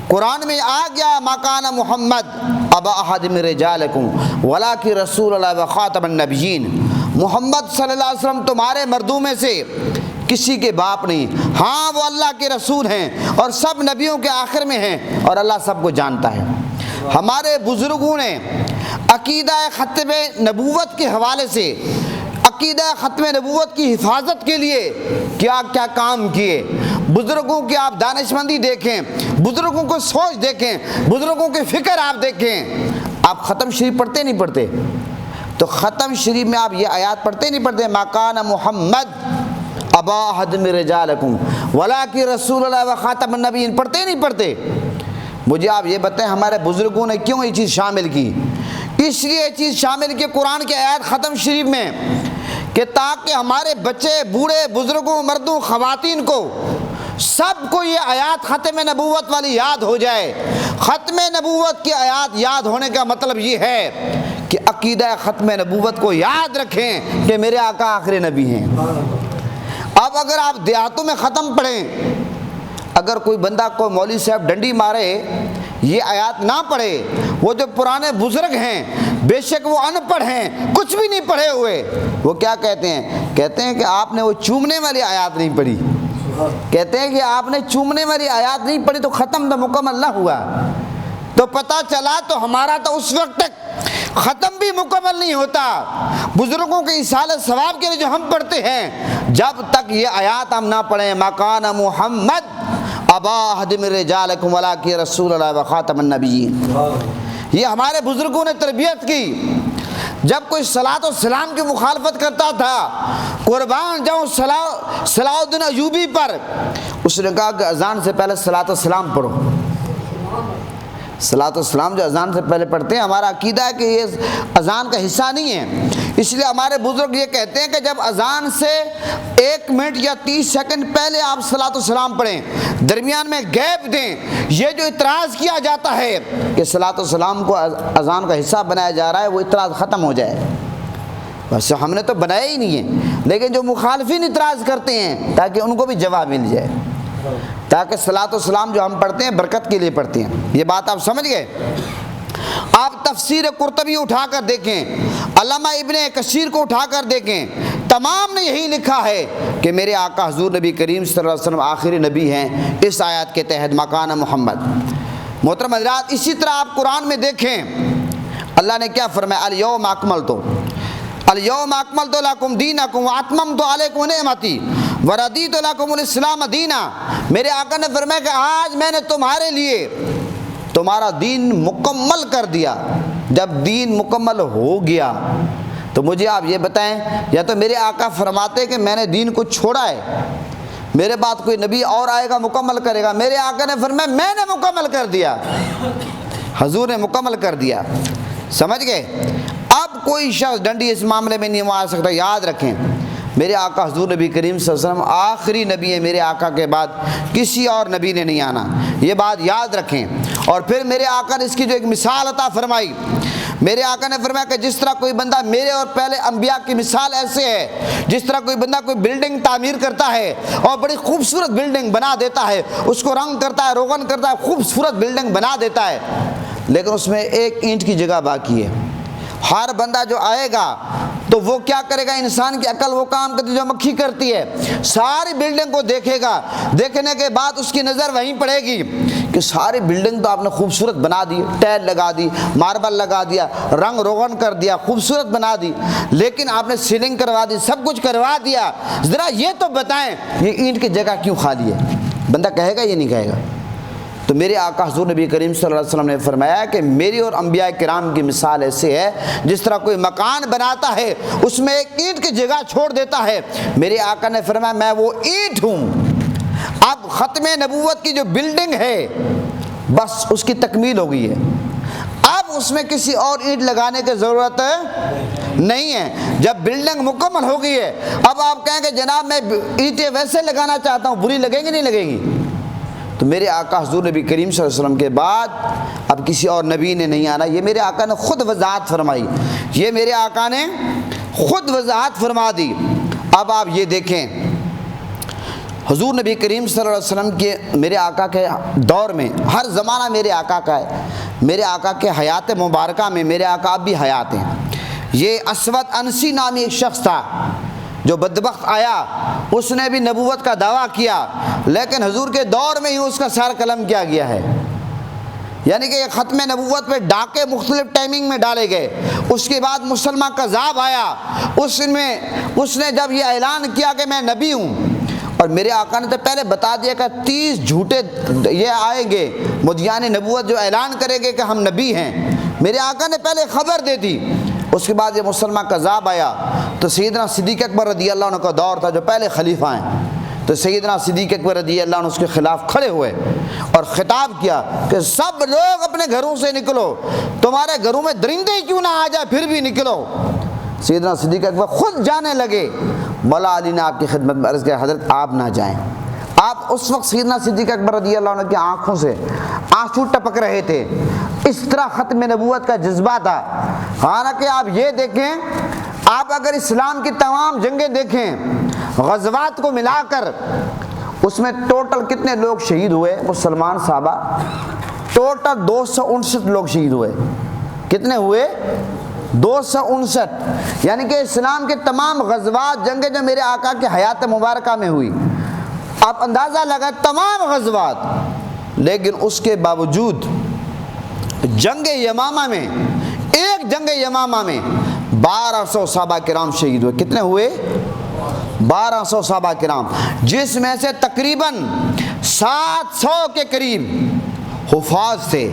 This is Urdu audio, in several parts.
قرآن میں آ گیا مکان محمد ابا احد من رجالکم ولکن رسول اللہ و خاتم النبیین، محمد صلی اللہ علیہ وسلم تمہارے مردوں میں سے کسی کے باپ نہیں، ہاں وہ اللہ کے رسول ہیں اور سب نبیوں کے آخر میں ہیں اور اللہ سب کو جانتا ہے۔ ہمارے بزرگوں نے عقیدہ ختم نبوت کے حوالے سے، عقیدہ ختم نبوت کی حفاظت کے لیے کیا کیا کام کیے۔ بزرگوں کی آپ دانشمندی دیکھیں، بزرگوں کو سوچ دیکھیں، بزرگوں کی فکر آپ دیکھیں۔ آپ ختم شریف پڑھتے نہیں پڑھتے؟ تو ختم شریف میں آپ یہ آیات پڑھتے نہیں پڑھتے؟ ما کان محمد ابا احد من رجالکم ولکن رسول اللہ و خاتم النبیین، پڑھتے نہیں پڑھتے؟ مجھے آپ یہ بتائیں ہمارے بزرگوں نے کیوں یہ چیز شامل کی؟ اس لیے یہ چیز شامل کی قرآن کے آیات ختم شریف میں کہ تاکہ ہمارے بچے، بوڑھے، بزرگوں، مردوں، خواتین کو سب کو یہ آیات ختم نبوت والی یاد ہو جائے۔ ختم نبوت کی آیات یاد ہونے کا مطلب یہ ہے کہ عقیدہ ختم نبوت کو یاد رکھیں کہ میرے آقا آخری نبی ہیں۔ اب اگر آپ دیہاتوں میں ختم پڑھیں، اگر کوئی بندہ کو مولوی صاحب ڈنڈی مارے یہ آیات نہ پڑھے، وہ جو پرانے بزرگ ہیں بے شک وہ ان پڑھ ہیں، کچھ بھی نہیں پڑھے ہوئے، وہ کیا کہتے ہیں؟ کہتے ہیں کہ آپ نے وہ چومنے والی آیات نہیں پڑھی، کہتے ہیں کہ آپ نے چومنے والی آیات نہیں پڑھی تو ختم تو مکمل نہ ہوا۔ تو پتہ چلا تو ہمارا تو اس وقت تک ختم بھی مکمل نہیں ہوتا۔ بزرگوں کے ایصال ثواب کے لیے جو ہم پڑھتے ہیں، جب تک یہ آیات ہم نہ پڑھیں مکان محمد ابا احد من رجالکم ولکن رسول اللہ و خاتم النبیین، یہ ہمارے بزرگوں نے تربیت کی۔ جب کوئی صلاۃ و سلام کی مخالفت کرتا تھا، قربان جاؤں صلاح الدین ایوبی پر، اس نے کہا کہ اذان سے پہلے صلاۃ و سلام پڑھو۔ صلاۃ و سلام جو اذان سے پہلے پڑھتے ہیں، ہمارا عقیدہ ہے کہ یہ اذان کا حصہ نہیں ہے، اس لیے ہمارے بزرگ یہ کہتے ہیں کہ جب اذان سے 1 منٹ یا 30 سیکنڈ پہلے آپ صلاۃ و سلام پڑھیں، درمیان میں گیپ دیں۔ یہ جو اعتراض کیا جاتا ہے کہ صلاۃ و سلام کو اذان کا حصہ بنایا جا رہا ہے، وہ اعتراض ختم ہو جائے۔ بس ہم نے تو بنایا ہی نہیں ہے، لیکن جو مخالفین اعتراض کرتے ہیں تاکہ ان کو بھی جواب مل جائے، تاکہ صلاۃ و سلام جو ہم پڑھتے ہیں برکت کے لیے پڑھتے ہیں۔ یہ بات آپ سمجھ گئے؟ آپ تفسیر قرطبی اٹھا کر دیکھیں، علامہ ابن کثیر کو اٹھا کر دیکھیں، تمام نے یہی لکھا ہے کہ میرے آقا حضور نبی کریم صلی اللہ علیہ وسلم آخری نبی ہیں اس آیات کے تحت مکان محمد۔ محترم حضرات، اسی طرح آپ قرآن میں دیکھیں اللہ نے کیا فرمایا، الیوم اکملت لکم دینکم واتممت علیکم نعمتی وردیت لکم الاسلام دینا۔ میرے آقا نے فرمایا کہ آج میں نے تمہارے لیے تمہارا دین مکمل کر دیا۔ جب دین مکمل ہو گیا تو مجھے آپ یہ بتائیں، یا تو میرے آقا فرماتے کہ میں نے دین کو چھوڑا ہے، میرے بعد کوئی نبی اور آئے گا مکمل کرے گا، میرے آقا نے فرمایا میں نے مکمل کر دیا، حضور نے مکمل کر دیا۔ سمجھ گئے؟ اب کوئی شخص ڈنڈی اس معاملے میں نہیں مار سکتا۔ یاد رکھیں میرے آقا حضور نبی کریم صلی اللہ علیہ وسلم آخری نبی ہے، میرے آقا کے بعد کسی اور نبی نے نہیں آنا، یہ بات یاد رکھیں۔ اور پھر میرے آقا نے اس کی جو ایک مثال عطا فرمائی، میرے آقا نے فرمایا کہ جس طرح کوئی بندہ، میرے اور پہلے انبیاء کی مثال ایسے ہے، جس طرح کوئی بندہ کوئی بلڈنگ تعمیر کرتا ہے اور بڑی خوبصورت بلڈنگ بنا دیتا ہے، اس کو رنگ کرتا ہے، روغن کرتا ہے، خوبصورت بلڈنگ بنا دیتا ہے، لیکن اس میں ایک اینٹ کی جگہ باقی ہے۔ ہر بندہ جو آئے گا تو وہ کیا کرے گا؟ انسان کی عقل وہ کام کرتی جو مکھی کرتی ہے، ساری بلڈنگ کو دیکھے گا، دیکھنے کے بعد اس کی نظر وہیں پڑے گی کہ ساری بلڈنگ تو آپ نے خوبصورت بنا دی، ٹائل لگا دی، ماربل لگا دیا، رنگ روغن کر دیا، خوبصورت بنا دی، لیکن آپ نے سیلنگ کروا دی، سب کچھ کروا دیا، ذرا یہ تو بتائیں یہ اینٹ کی جگہ کیوں خالی ہے؟ بندہ کہے گا یہ نہیں کہے گا؟ تو میرے آقا حضور نبی کریم صلی اللہ علیہ وسلم نے فرمایا کہ میری اور انبیاء کرام کی مثال ایسے ہے جس طرح کوئی مکان بناتا ہے اس میں ایک اینٹ کی جگہ چھوڑ دیتا ہے، میرے آقا نے فرمایا میں وہ اینٹ ہوں۔ اب ختم نبوت کی جو بلڈنگ ہے بس اس کی تکمیل ہو گئی ہے، اب اس میں کسی اور اینٹ لگانے کی ضرورت نہیں ہے۔ جب بلڈنگ مکمل ہو گئی ہے اب آپ کہیں کہ جناب میں اینٹیں ویسے لگانا چاہتا ہوں، بری لگیں گی نہیں لگے گی؟ تو میرے آقا حضور نبی کریم صلی اللہ علیہ وسلم کے بعد اب کسی اور نبی نے نہیں آنا، یہ میرے آقا نے خود وضاحت فرمائی، یہ میرے آقا نے خود وضاحت فرما دی۔ اب آپ یہ دیکھیں حضور نبی کریم صلی اللہ علیہ وسلم کے میرے آقا کے دور میں ہر زمانہ میرے آقا کا ہے، میرے آقا کے حیات مبارکہ میں میرے آقا اب بھی حیات ہیں۔ یہ اسود انسی نامی ایک شخص تھا جو بدبخت آیا، اس نے بھی نبوت کا دعویٰ کیا، لیکن حضور کے دور میں ہی اس کا سر قلم کیا گیا ہے۔ یعنی کہ یہ ختم نبوت پہ ڈاکے مختلف ٹائمنگ میں ڈالے گئے۔ اس کے بعد مسلمہ کذاب آیا، اس نے جب یہ اعلان کیا کہ میں نبی ہوں، اور میرے آقا نے تو پہلے بتا دیا کہ 30 جھوٹے یہ آئیں گے مدعیان نبوت جو اعلان کریں گے کہ ہم نبی ہیں، میرے آقا نے پہلے خبر دے دی۔ اس کے بعد یہ مسلمہ کذاب آیا تو سیدنا صدیق اکبر رضی اللہ عنہ کا دور تھا جو پہلے خلیفہ ہیں، تو سیدنا صدیق اکبر رضی اللہ عنہ اس کے خلاف کھڑے ہوئے اور خطاب کیا کہ سب لوگ اپنے گھروں سے نکلو، تمہارے گھروں میں درندے کیوں نہ آ جائے پھر بھی نکلو۔ سیدنا صدیق اکبر خود جانے لگے۔ مولا علی نے آپ کی خدمت میں عرض کیا حضرت آپ نہ جائیں۔ آپ اس وقت سیدنا صدیق اکبر رضی اللہ عنہ کی آنکھوں سے آنسو ٹپک رہے تھے، اس طرح ختم نبوت کا جذبہ تھا۔ حالانکہ آپ یہ دیکھیں، آپ اگر اسلام کی تمام جنگیں دیکھیں، غزوات کو ملا کر، اس میں ٹوٹل کتنے لوگ شہید ہوئے مسلمان صحابہ؟ ٹوٹل 259 لوگ شہید ہوئے۔ کتنے ہوئے؟ 259۔ یعنی کہ اسلام کے تمام غزوات جنگیں جو میرے آقا کی حیات مبارکہ میں ہوئی، آپ اندازہ لگائیں تمام غزوات، لیکن اس کے باوجود جنگ یمامہ میں، ایک جنگ یمامہ میں 1200 صحابہ کرام شہید ہوئے۔ کتنے ہوئے؟ 1200 صحابہ کرام، جس میں سے تقریباً 700 کے قریب حفاظ تھے،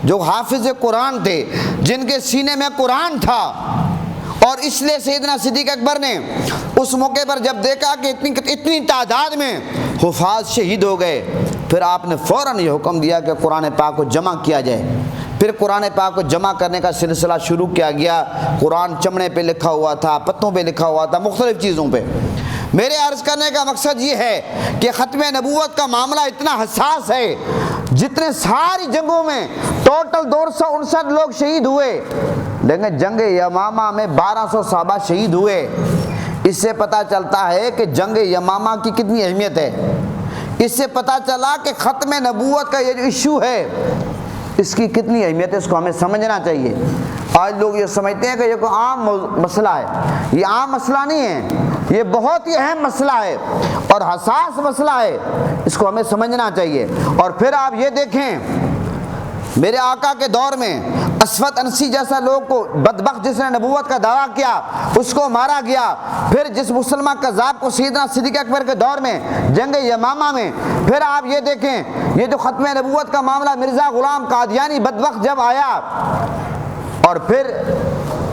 جو حافظ قرآن تھے، جن کے سینے میں قرآن تھا۔ اور اس لیے سیدنا صدیق اکبر نے اس موقع پر جب دیکھا کہ اتنی تعداد میں حفاظ شہید ہو گئے، پھر آپ نے فوراً یہ حکم دیا کہ قرآن پاک کو جمع کیا جائے۔ پھر قرآن پاک کو جمع کرنے کا سلسلہ شروع کیا گیا۔ قرآن چمڑے پہ لکھا ہوا تھا، پتوں پہ لکھا ہوا تھا، مختلف چیزوں پہ۔ میرے عرض کرنے کا مقصد یہ ہے کہ ختم نبوت کا معاملہ اتنا حساس ہے، جتنے ساری جنگوں میں ٹوٹل 259 لوگ شہید ہوئے، لیکن جنگ یمامہ میں 1200 صحابہ شہید ہوئے۔ اس سے پتہ چلتا ہے کہ جنگ یمامہ کی کتنی اہمیت ہے۔ اس سے پتہ چلا کہ ختم نبوت کا یہ جو ایشو ہے، اس کی کتنی اہمیت ہے، اس کو ہمیں سمجھنا چاہیے۔ آج لوگ یہ سمجھتے ہیں کہ یہ کوئی عام مسئلہ ہے، یہ عام مسئلہ نہیں ہے، یہ بہت ہی اہم مسئلہ ہے اور حساس مسئلہ ہے، اس کو ہمیں سمجھنا چاہیے۔ اور پھر آپ یہ دیکھیں، میرے آقا کے دور میں اسود انسی جیسا لوگ کو بدبخت جس نے نبوت کا دعویٰ کیا اس کو مارا گیا۔ پھر جس مسلمہ کذاب کو سیدنا صدیق اکبر کے دور میں جنگ یمامہ میں، پھر آپ یہ دیکھیں یہ جو ختم نبوت کا معاملہ مرزا غلام قادیانی بدبخت جب آیا، اور پھر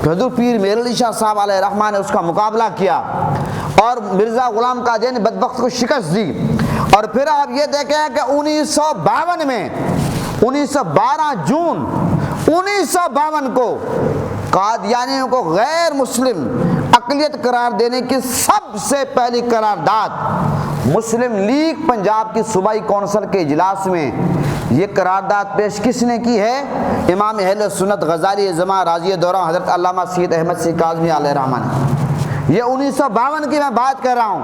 حضور پیر میر علی شاہ صاحب علیہ رحمہ نے اس کا مقابلہ کیا اور مرزا غلام قادیانی بدبخت کو شکست دی۔ اور پھر آپ یہ دیکھیں کہ 1952 میں 12 جون 1952 کو قادیانیوں کو غیر مسلم اقلیت قرار دینے کی سب سے پہلی قرارداد مسلم لیگ پنجاب کی صوبائی کونسل کے اجلاس میں یہ قرارداد پیش کس نے کی ہے؟ امام اہل سنت غزالی زمان راضی دورہ حضرت علامہ سید احمد سی کاظمی علیہ رحمہ نے۔ یہ 1952 کی میں بات کر رہا ہوں،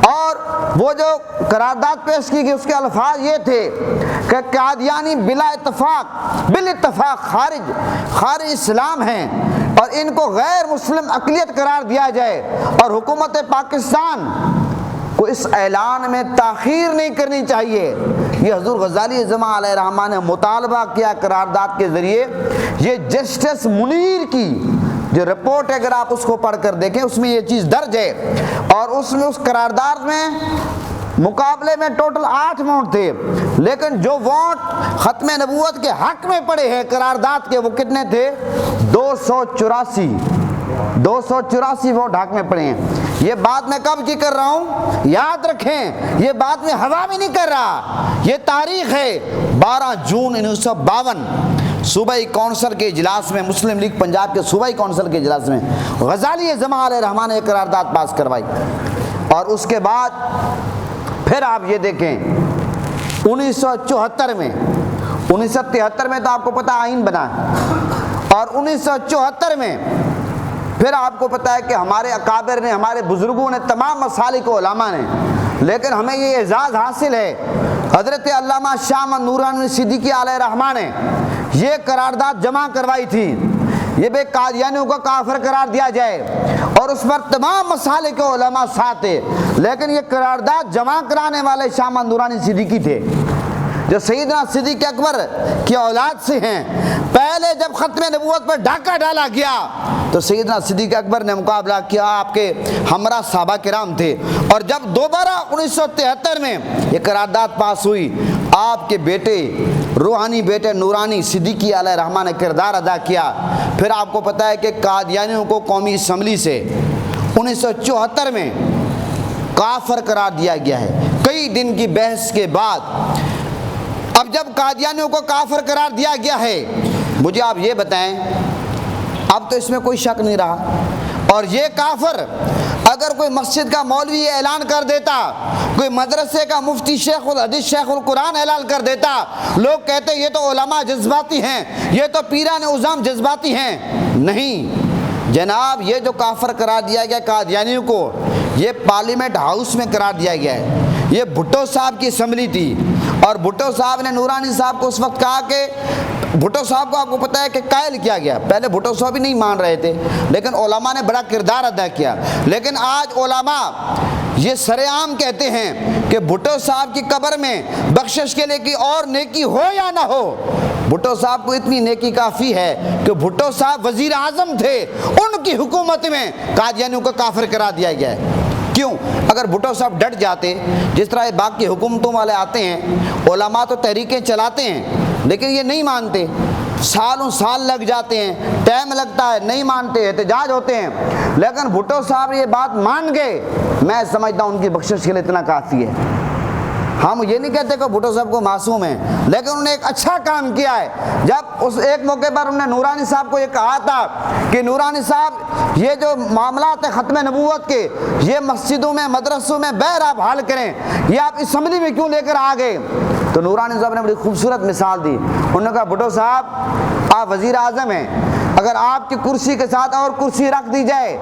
اور وہ جو قرارداد پیش کی گئی اس کے الفاظ یہ تھے کہ قادیانی بلا اتفاق بالاتفاق خارج اسلام ہیں اور ان کو غیر مسلم اقلیت قرار دیا جائے، اور حکومت پاکستان کو اس اعلان میں تاخیر نہیں کرنی چاہیے۔ یہ حضور غزالی زمان علیہ رحمہ نے مطالبہ کیا قرارداد کے ذریعے۔ یہ جسٹس منیر کی جو رپورٹ ہے، اگر آپ اس کو پڑھ کر دیکھیں، اس میں یہ چیز درج ہے، اور اس میں اس قرارداد میں مقابلے میں ٹوٹل 8 ووٹ تھے، لیکن جو ووٹ ختم نبوت کے حق میں پڑے ہیں قرارداد کے، وہ کتنے تھے؟ 284 ووٹ حق میں پڑے ہیں۔ یہ بات میں کب کی کر رہا ہوں؟ یاد رکھیں، یہ بات میں ہوا میں نہیں کر رہا، یہ تاریخ ہے 12 جون 1952 صوبائی کونسل کے اجلاس میں، مسلم لیگ پنجاب کے صوبائی کونسل کے اجلاس میں غزالی زمان علیہ رحمہ نے قرارداد پاس کروائی۔ اور اس کے بعد پھر آپ یہ دیکھیں 1974 میں 1973 میں تو آپ کو پتہ آئین بنا ہے، اور 1974 میں پھر آپ کو پتہ ہے کہ ہمارے اکابر نے، ہمارے بزرگوں نے، تمام مسالک و علماء نے لیکن ہمیں یہ اعزاز حاصل ہے، حضرت علامہ شاہ احمد نورانی صدیقی علیہ رحمہ نے یہ قرارداد جمع کروائی تھی، یہ بے قادیانیوں کو کافر قرار دیا جائے، اور اس پر تمام مسالک کے علماء ساتھ تھے، لیکن یہ قرارداد جمع کرانے والے شاہ احمد نورانی صدیقی تھے، جو سیدنا صدیق اکبر کی اولاد سے ہیں۔ پہلے جب ختم نبوت پر ڈاکہ ڈالا گیا تو سیدنا صدیق اکبر نے مقابلہ کیا، آپ کے ہمراہ صحابہ کرام تھے، اور جب دوبارہ 1973 میں یہ قرارداد پاس ہوئی، آپ کے بیٹے روحانی بیٹے نورانی صدیقی علیہ رحمہ نے کردار ادا کیا۔ پھر آپ کو پتہ ہے کہ قادیانیوں کو قومی اسمبلی سے 1974 میں کافر قرار دیا گیا ہے، کئی دن کی بحث کے بعد۔ اب جب قادیانیوں کو کافر قرار دیا گیا ہے، مجھے آپ یہ بتائیں، اب تو اس میں کوئی شک نہیں رہا، اور یہ کافر اگر کوئی مسجد کا مولوی اعلان کر دیتا، کوئی مدرسے کا مفتی شیخ الحدیث شیخ القرآن اعلان کر دیتا، لوگ کہتے یہ تو علماء جذباتی ہیں، یہ تو پیران عظام جذباتی ہیں۔ نہیں جناب، یہ جو کافر قرار دیا گیا قادیانیوں کو، یہ پارلیمنٹ ہاؤس میں قرار دیا گیا ہے، یہ بھٹو صاحب کی اسمبلی تھی، اور بھٹو صاحب نے نورانی صاحب کو اس وقت کہا کہ بھٹو صاحب کو آپ کو پتہ ہے کہ قائل کیا گیا، پہلے بھٹو صاحب ہی نہیں مان رہے تھے، لیکن علماء نے بڑا کردار ادا کیا۔ لیکن آج علماء یہ سرے عام کہتے ہیں کہ بھٹو صاحب کی قبر میں بخشش کے لیے کی اور نیکی ہو یا نہ ہو، بھٹو صاحب کو اتنی نیکی کافی ہے کہ بھٹو صاحب وزیر اعظم تھے، ان کی حکومت میں قادیانیوں کو کافر قرار دیا گیا ہے۔ کیوں؟ اگر بھٹو صاحب ڈٹ جاتے، جس طرح باقی حکومتوں والے آتے ہیں، علماء تو تحریکیں چلاتے ہیں لیکن یہ نہیں مانتے، سالوں سال لگ جاتے ہیں، ٹائم لگتا ہے، نہیں مانتے، احتجاج ہوتے ہیں، لیکن بھٹو صاحب یہ بات مان گئے، میں سمجھتا ہوں ان کی بخشش کے لیے اتنا کافی ہے۔ ہم یہ نہیں کہتے کہ بھٹو صاحب کو معصوم ہیں، لیکن انہوں نے ایک اچھا کام کیا ہے۔ جب اس ایک موقع پر انہوں نے نورانی صاحب کو یہ کہا تھا کہ نورانی صاحب یہ جو معاملات ہیں ختم نبوت کے، یہ مسجدوں میں مدرسوں میں بہر آپ حل کریں، یہ آپ اسمبلی میں کیوں لے کر آ گئے؟ تو نورانی صاحب نے بڑی خوبصورت مثال دی، انہوں نے کہا بھٹو صاحب آپ وزیر اعظم ہیں، اگر آپ کی کرسی کے ساتھ اور کرسی رکھ دی جائے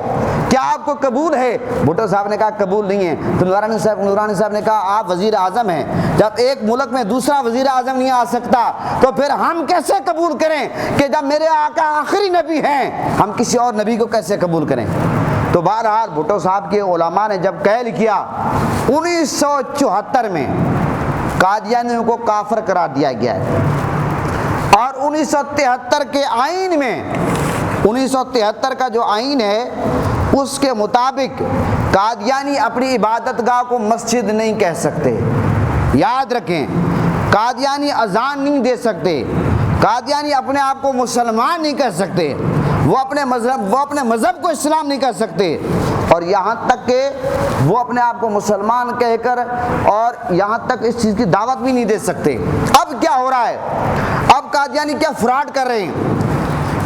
کیا آپ کو قبول ہے؟ بھٹو صاحب نے کہا قبول نہیں ہے۔ تو نورانی صاحب نے کہا آپ وزیر اعظم ہیں، جب ایک ملک میں دوسرا وزیر اعظم نہیں آ سکتا تو پھر ہم کیسے قبول کریں کہ جب میرے آقا آخری نبی ہیں ہم کسی اور نبی کو کیسے قبول کریں؟ تو بہرحال بھٹو صاحب کے علماء نے جب قید کیا 1974 میں قادیانیوں کو کافر قرار دیا گیا ہے، اور 1973 کے آئین میں 1973 کا جو آئین ہے اس کے مطابق قادیانی اپنی عبادت گاہ کو مسجد نہیں کہہ سکتے، یاد رکھیں، قادیانی اذان نہیں دے سکتے، قادیانی اپنے آپ کو مسلمان نہیں کہہ سکتے، وہ اپنے مذہب کو اسلام نہیں کہہ سکتے، اور یہاں تک کہ وہ اپنے آپ کو مسلمان کہہ کر اور یہاں تک اس چیز کی دعوت بھی نہیں دے سکتے۔ اب کیا ہو رہا ہے؟ اب قادیانی کیا فراڈ کر رہے ہیں؟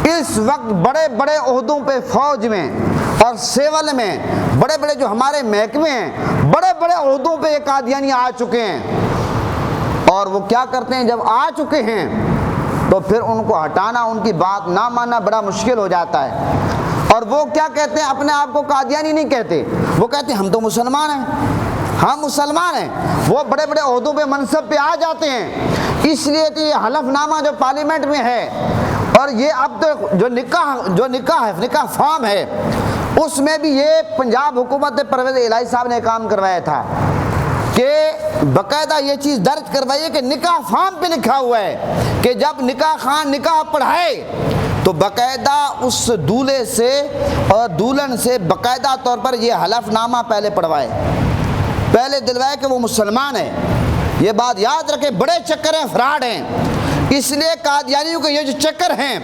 اس وقت بڑے بڑے عہدوں پہ فوج میں اور سیول میں، بڑے بڑے جو ہمارے محکمے ہیں، بڑے بڑے عہدوں پہ یہ قادیانی آ چکے ہیں، اور وہ کیا کرتے ہیں جب آ چکے ہیں تو پھر ان کو ہٹانا، ان کی بات نہ ماننا بڑا مشکل ہو جاتا ہے۔ اور وہ کیا کہتے ہیں؟ اپنے آپ کو قادیانی نہیں کہتے، وہ کہتے ہیں ہم تو مسلمان ہیں، ہم مسلمان ہیں۔ وہ بڑے بڑے عہدوں پہ منصب پہ آ جاتے ہیں، اس لیے کہ یہ حلف نامہ جو پارلیمنٹ میں ہے، اور یہ اب تو جو نکاح فارم ہے، اس میں بھی یہ پنجاب حکومت پرویز الہی صاحب نے کام کروایا تھا کہ باقاعدہ یہ چیز درج کروائیے کہ نکاح فارم پہ لکھا ہوا ہے کہ جب نکاح خان نکاح پڑھائے تو باقاعدہ اس دولہے سے اور دلہن سے باقاعدہ طور پر یہ حلف نامہ پہلے پڑھوائے، پہلے دلوائے کہ وہ مسلمان ہے۔ یہ بات یاد رکھیں، بڑے چکر ہیں، فراڈ ہیں۔ اس لیے قادیانیوں کے یہ جو چکر ہیں،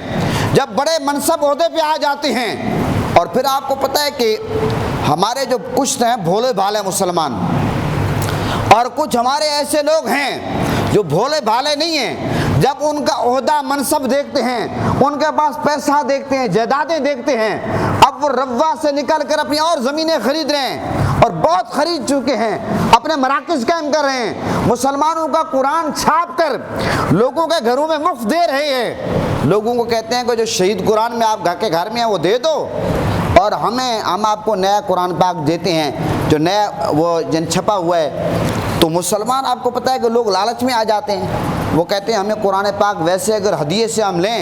جب بڑے منصب عہدے پہ آ جاتے ہیں، اور پھر آپ کو پتہ ہے کہ ہمارے جو کچھ ہیں بھولے بھالے مسلمان، اور کچھ ہمارے ایسے لوگ ہیں جو بھولے بھالے نہیں ہیں، جب ان کا عہدہ منصب دیکھتے ہیں، ان کے پاس پیسہ دیکھتے ہیں، جائیدادیں دیکھتے ہیں، اب وہ روا سے نکل کر اپنی اور زمینیں خرید رہے ہیں، اور بہت خرید چکے ہیں، اپنے مراکز قائم کر رہے ہیں، مسلمانوں کا قرآن چھاپ کر لوگوں کے گھروں میں مفت دے رہے ہیں، لوگوں کو کہتے ہیں کہ جو شہید قرآن میں آپ کے گھر میں ہیں وہ دے دو، اور ہم آپ کو نیا قرآن پاک دیتے ہیں۔ جو نیا وہ جن چھپا ہوا ہے، تو مسلمان آپ کو پتہ ہے کہ لوگ لالچ میں آ جاتے ہیں، وہ کہتے ہیں ہمیں قرآن پاک ویسے اگر ہدیے سے ہم لیں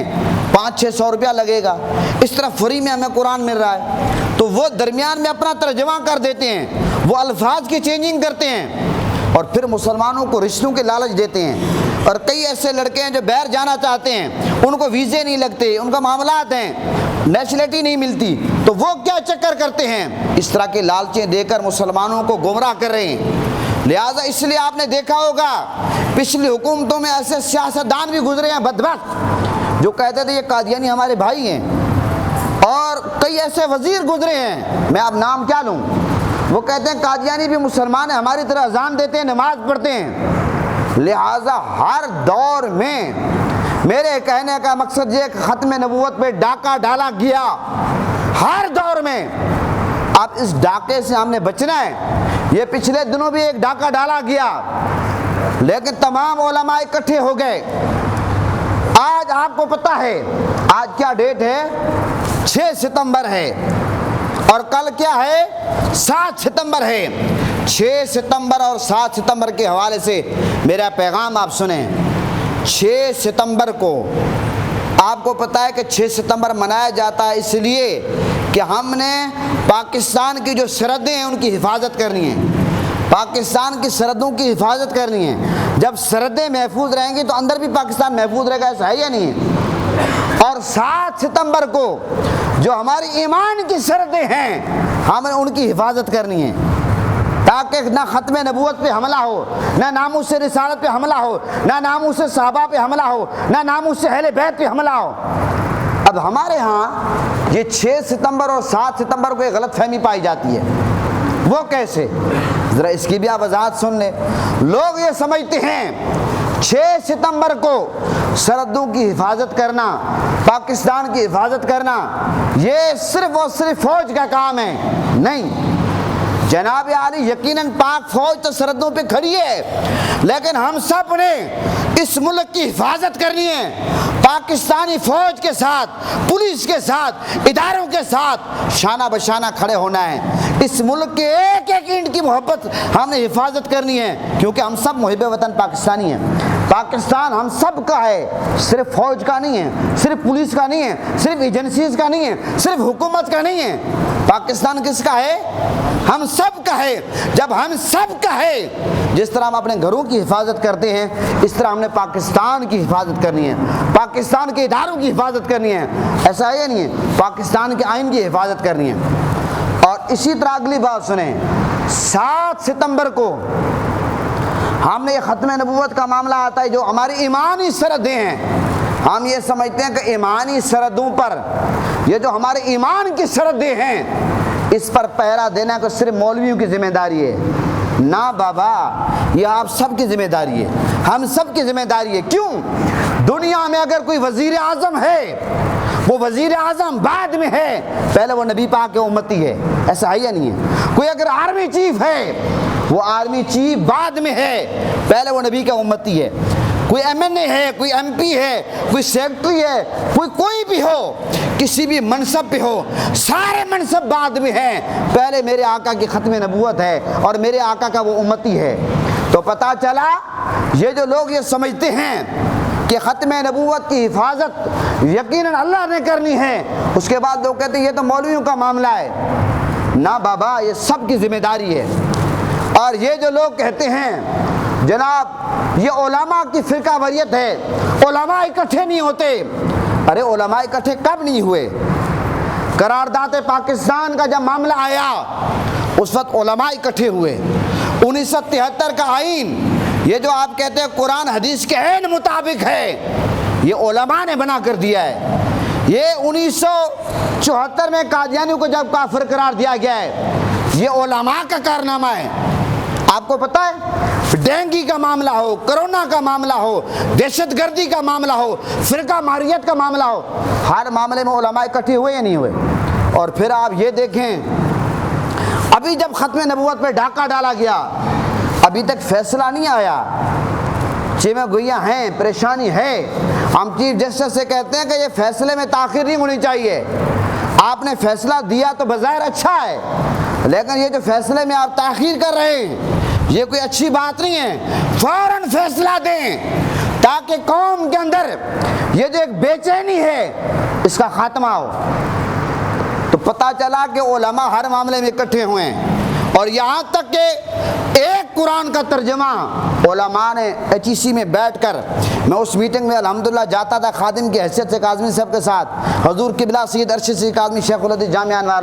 500-600 روپیہ لگے گا، اس طرح فری میں ہمیں قرآن مل رہا ہے، تو وہ درمیان میں اپنا ترجمہ کر دیتے ہیں، وہ الفاظ کی چینجنگ کرتے ہیں اور پھر مسلمانوں کو رشتوں کے لالچ دیتے ہیں۔ اور کئی ایسے لڑکے ہیں جو باہر جانا چاہتے ہیں، ان کو ویزے نہیں لگتے، ان کا معاملات ہیں، نیشنلٹی نہیں ملتی، تو وہ کیا چکر کرتے ہیں، اس طرح کے لالچیں دے کر مسلمانوں کو گمراہ کر رہے ہیں۔ لہٰذا اس لیے آپ نے دیکھا ہوگا پچھلی حکومتوں میں ایسے سیاستدان بھی گزرے ہیں بدبخت، جو کہتے تھے یہ قادیانی ہمارے بھائی ہیں، اور کئی ایسے وزیر گزرے ہیں، میں اب نام کیا لوں، وہ کہتے ہیں قادیانی بھی مسلمان ہیں، ہماری طرح اذان دیتے ہیں، نماز پڑھتے ہیں۔ لہٰذا ہر دور میں میرے کہنے کا مقصد یہ کہ ختم نبوت پہ ڈاکہ ڈالا گیا، ہر دور میں۔ اب اس ڈاکے سے ہم نے بچنا ہے۔ یہ پچھلے دنوں بھی ایک ڈاکہ ڈالا گیا، لیکن تمام علماء اکٹھے ہو گئے۔ آج آپ کو پتہ ہے آج کیا ڈیٹ ہے؟ 6 ستمبر ہے، اور کل کیا ہے؟ 7 ستمبر ہے۔ 6 ستمبر اور 7 ستمبر کے حوالے سے میرا پیغام آپ سنیں۔ 6 ستمبر کو آپ کو پتہ ہے کہ 6 ستمبر منایا جاتا ہے اس لیے کہ ہم نے پاکستان کی جو سرحدیں ہیں ان کی حفاظت کرنی ہے، پاکستان کی سرحدوں کی حفاظت کرنی ہے۔ جب سرحدیں محفوظ رہیں گی تو اندر بھی پاکستان محفوظ رہے گا، ایسا ہے یا نہیں ہے؟ اور 7 ستمبر کو جو ہماری ایمان کی سرحدیں ہیں ہمیں ان کی حفاظت کرنی ہے، تاکہ نہ ختم نبوت پہ حملہ ہو، نہ ناموس رسالت پہ حملہ ہو، نہ ناموس صحابہ پہ حملہ ہو، نہ ناموس اہل بیت پہ حملہ ہو۔ اب ہمارے ہاں یہ 6 ستمبر اور 7 ستمبر کو ایک غلط فہمی پائی جاتی ہے۔ وہ کیسے؟ ذرا اس کی بھی آپ وضاحت سن لیں۔ لوگ یہ سمجھتے ہیں 6 ستمبر کو سرحدوں کی حفاظت کرنا، پاکستان کی حفاظت کرنا، یہ صرف اور صرف فوج کا کام ہے۔ نہیں جناب عالی، یقیناً پاک فوج تو سرحدوں پہ کھڑی ہے، لیکن ہم سب نے اس ملک کی حفاظت کرنی ہے۔ پاکستانی فوج کے ساتھ، پولیس کے ساتھ، اداروں کے ساتھ شانہ بشانہ کھڑے ہونا ہے۔ اس ملک کے ایک ایک اینٹ کی محبت ہم نے حفاظت کرنی ہے، کیونکہ ہم سب محب وطن پاکستانی ہیں۔ پاکستان ہم سب کا ہے، صرف فوج کا نہیں ہے، صرف پولیس کا نہیں ہے، صرف ایجنسیز کا نہیں ہے، صرف حکومت کا نہیں ہے۔ پاکستان کس کا ہے؟ ہم سب کا ہے۔ جب ہم سب کا ہے، جس طرح ہم اپنے گھروں کی حفاظت کرتے ہیں اس طرح ہم نے پاکستان کی حفاظت کرنی ہے، پاکستان کے اداروں کی حفاظت کرنی ہے، ایسا ہے یا نہیں ہے؟ پاکستان کے آئین کی حفاظت کرنی ہے۔ اور اسی طرح اگلی بات سنیں، 7 ستمبر کو ہم نے یہ ختم نبوت کا معاملہ آتا ہے، جو ہماری ایمانی سرحدیں ہیں، ہم یہ سمجھتے ہیں کہ ایمانی سرحدوں پر، یہ جو ہمارے ایمان کی سرحدیں ہیں، اس پر پہرا دینا کو صرف مولویوں کی ذمہ داری ہے۔ نہ بابا، یہ آپ سب کی ذمہ داری ہے، ہم سب کی ذمہ داری ہے۔ کیوں؟ دنیا میں اگر کوئی وزیر اعظم ہے، وہ وزیر اعظم بعد میں ہے، پہلے وہ نبی پاک کے امتی ہے، ایسا ہے یا نہیں ہے؟ کوئی اگر آرمی چیف ہے، وہ آرمی چیف بعد میں ہے، پہلے وہ نبی کا امتی ہے۔ کوئی ایم این اے ہے، کوئی ایم پی ہے، کوئی سیکرٹری ہے، کوئی بھی ہو، کسی بھی منصب پہ ہو، سارے منصب بعد میں ہیں، پہلے میرے آقا کی ختم نبوت ہے اور میرے آقا کا وہ امتی ہے۔ تو پتہ چلا یہ جو لوگ یہ سمجھتے ہیں کہ ختم نبوت کی حفاظت یقیناً اللہ نے کرنی ہے، اس کے بعد لوگ کہتے ہیں یہ تو مولویوں کا معاملہ ہے۔ نہ بابا، یہ سب کی ذمہ داری ہے۔ اور یہ جو لوگ کہتے ہیں جناب یہ علماء کی فرقہ واریت ہے، علماء اکٹھے نہیں ہوتے، ارے علماء اکٹھے کب نہیں ہوئے؟ قرارداد پاکستان کا جب معاملہ آیا اس وقت علماء اکٹھے ہوئے۔ 1973 کا آئین، یہ جو آپ کہتے ہیں قرآن حدیث کے عین مطابق ہے، یہ علماء نے بنا کر دیا ہے۔ یہ 1974 میں قادیانیوں کو جب کافر قرار دیا گیا ہے، یہ علماء کا کارنامہ ہے۔ آپ کو پتہ ہے ڈینگی کا معاملہ ہو، کرونا کا معاملہ ہو، دہشت گردی کا معاملہ ہو، فرقہ ماریت کا معاملہ ہو، ہر معاملے میں علماء اکٹھے ہوئے یا نہیں ہوئے؟ اور پھر آپ یہ دیکھیں، ابھی جب ختم نبوت پہ ڈاکہ ڈالا گیا، ابھی تک فیصلہ نہیں آیا، چیمیں گوئیاں ہیں، پریشانی ہے۔ ہم چیف جسٹس سے کہتے ہیں کہ یہ فیصلے میں تاخیر نہیں ہونی چاہیے، آپ نے فیصلہ دیا تو بظاہر اچھا ہے، لیکن یہ جو فیصلے میں آپ تاخیر کر رہے ہیں یہ کوئی اچھی بات نہیں ہے، فوراً فیصلہ دیں تاکہ قوم کے اندر یہ جو ایک بے چینی ہے اس کا خاتمہ ہو۔ تو پتہ چلا کہ علماء ہر معاملے میں اکٹھے ہوئے ہیں، اور یہاں تک کہ ایک قرآن کا ترجمہ علماء نے HEC میں بیٹھ کر، میں اس میٹنگ میں الحمدللہ جاتا تھا خادم کی حیثیت سے کاظمی صاحب کے ساتھ، حضور قبلہ سید ارشد سید کاظمی شیخ الحدیث جامعہ انوار،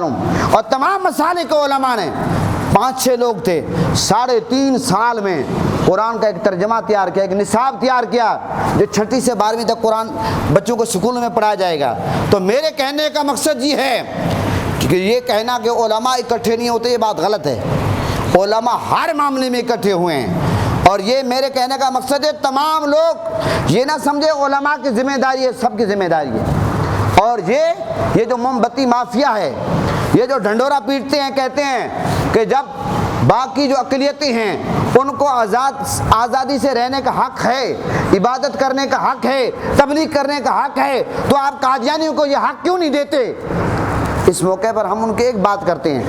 اور تمام مسالک کے علماء نے 5-6 لوگ تھے، 3.5 سال میں قرآن کا ایک ترجمہ تیار کیا، ایک نصاب تیار کیا جو 6 سے 12ویں تک قرآن بچوں کو سکول میں پڑھایا جائے گا۔ تو میرے کہنے کا مقصد یہ ہے کہ یہ کہنا کہ علماء اکٹھے نہیں ہوتے یہ بات غلط ہے، علماء ہر معاملے میں اکٹھے ہوئے ہیں، اور یہ میرے کہنے کا مقصد ہے تمام لوگ یہ نہ سمجھے علماء کی ذمہ داری ہے، سب کی ذمہ داری ہے۔ اور یہ جو موم بتی مافیا ہے، یہ جو ڈھنڈورا پیٹتے ہیں، کہتے ہیں کہ جب باقی جو اقلیتیں ہیں ان کو آزادی سے رہنے کا حق ہے، عبادت کرنے کا حق ہے، تبلیغ کرنے کا حق ہے، تو آپ قادیانیوں کو یہ حق کیوں نہیں دیتے؟ اس موقع پر ہم ان کے ایک بات کرتے ہیں،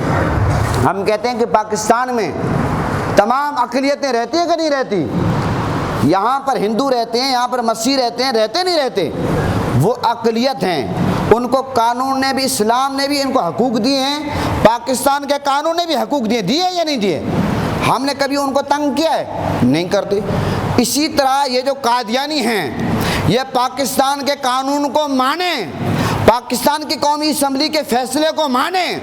ہم کہتے ہیں کہ پاکستان میں تمام اقلیتیں رہتی ہیں کہ نہیں رہتی؟ یہاں پر ہندو رہتے ہیں، یہاں پر مسیح رہتے ہیں، رہتے نہیں رہتے؟ وہ اقلیت ہیں، ان کو قانون نے بھی، اسلام نے بھی ان کو حقوق دیے ہیں، پاکستان کے قانون نے بھی حقوق دیے یا نہیں دیے؟ ہم نے کبھی ان کو تنگ کیا ہے؟ نہیں کرتے۔ اسی طرح یہ جو قادیانی ہیں یہ پاکستان کے قانون کو مانیں، پاکستان کی قومی اسمبلی کے فیصلے کو مانیں،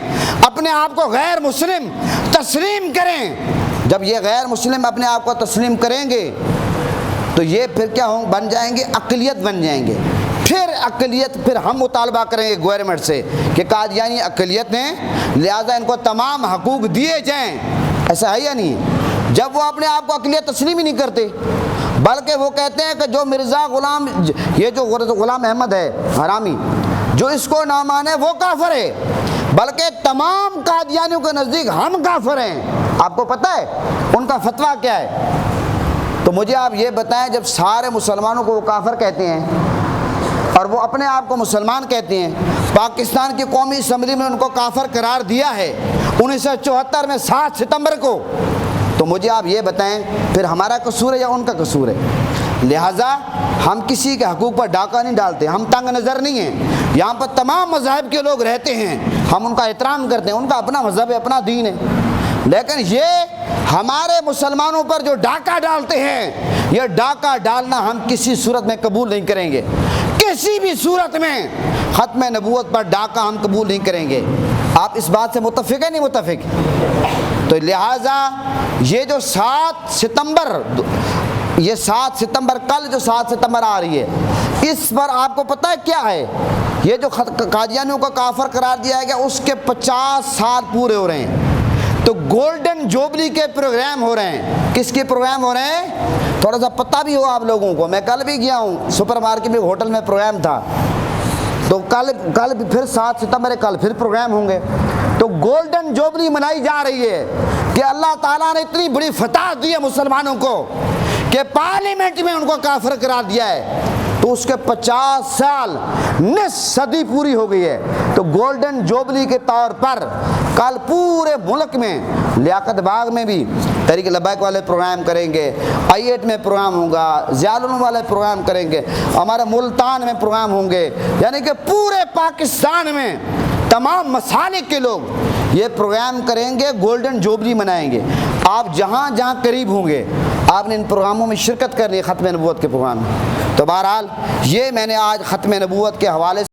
اپنے آپ کو غیر مسلم تسلیم کریں۔ جب یہ غیر مسلم اپنے آپ کو تسلیم کریں گے تو یہ پھر کیا بن جائیں گے؟ اقلیت بن جائیں گے۔ پھر اقلیت، پھر ہم مطالبہ کریں گے گورنمنٹ سے کہ قادیانی اقلیت ہیں لہذا ان کو تمام حقوق دیے جائیں۔ ایسا ہے یا نہیں؟ جب وہ اپنے آپ کو اقلیت تسلیم ہی نہیں کرتے، بلکہ وہ کہتے ہیں کہ جو مرزا غلام، یہ جو غلام احمد ہے حرامی، جو اس کو نہ مانے وہ کافر ہے، بلکہ تمام قادیانیوں کے نزدیک ہم کافر ہیں۔ آپ کو پتہ ہے ان کا فتویٰ کیا ہے؟ تو مجھے آپ یہ بتائیں، جب سارے مسلمانوں کو وہ کافر کہتے ہیں اور وہ اپنے آپ کو مسلمان کہتے ہیں، پاکستان کی قومی اسمبلی میں ان کو کافر قرار دیا ہے 1974 میں 7 ستمبر کو، تو مجھے آپ یہ بتائیں پھر ہمارا قصور ہے یا ان کا قصور ہے؟ لہٰذا ہم کسی کے حقوق پر ڈاکہ نہیں ڈالتے، ہم تنگ نظر نہیں ہیں، یہاں پر تمام مذاہب کے لوگ رہتے ہیں، ہم ان کا احترام کرتے ہیں، ان کا اپنا مذہب ہے، اپنا دین ہے، لیکن یہ ہمارے مسلمانوں پر جو ڈاکہ ڈالتے ہیں، یہ ڈاکہ ڈالنا ہم کسی صورت میں قبول نہیں کریں گے، کسی بھی صورت میں ختم نبوت پر ڈاکہ ہم قبول نہیں کریں گے۔ آپ اس بات سے متفق ہیں نہیں متفق؟ تو لہٰذا یہ جو 7 ستمبر، یہ 7 ستمبر، کل جو 7 ستمبر آ رہی ہے، اس پر آپ کو پتہ ہے کیا ہے؟ یہ جو قادیانیوں کو کافر قرار دیا گیا اس کے 50 سال پورے ہو رہے ہیں، تو گولڈن جوبلی کے پروگرام ہو رہے ہیں۔ کس کے پروگرام ہو رہے ہیں؟ تھوڑا سا پتہ بھی ہو آپ لوگوں کو، میں کل بھی گیا ہوں سپر مارکیٹ میں، ہوٹل میں پروگرام تھا، تو کل پھر 7 ستمبر کل پھر پروگرام ہوں گے۔ تو گولڈن جوبلی منائی جا رہی ہے کہ اللہ تعالیٰ نے اتنی بڑی فتح دی ہے مسلمانوں کو کہ پارلیمنٹ میں ان کو کافر قرار دیا ہے، تو اس کے 50 سال، نصف صدی پوری ہو گئی ہے۔ تو گولڈن جوبلی کے طور پر کل پورے ملک میں، لیاقت باغ میں بھی تحریک لبیک والے پروگرام کریں گے، I8 میں پروگرام ہوگا، ضیاء العلوم والے پروگرام کریں گے، ہمارے ملتان میں پروگرام ہوں گے، یعنی کہ پورے پاکستان میں تمام مسالک کے لوگ یہ پروگرام کریں گے، گولڈن جوبلی منائیں گے۔ آپ جہاں جہاں قریب ہوں گے آپ نے ان پروگراموں میں شرکت کرنی ہے، ختم نبوت کے پروگرام میں۔ تو بہرحال یہ میں نے آج ختم نبوت کے حوالے سے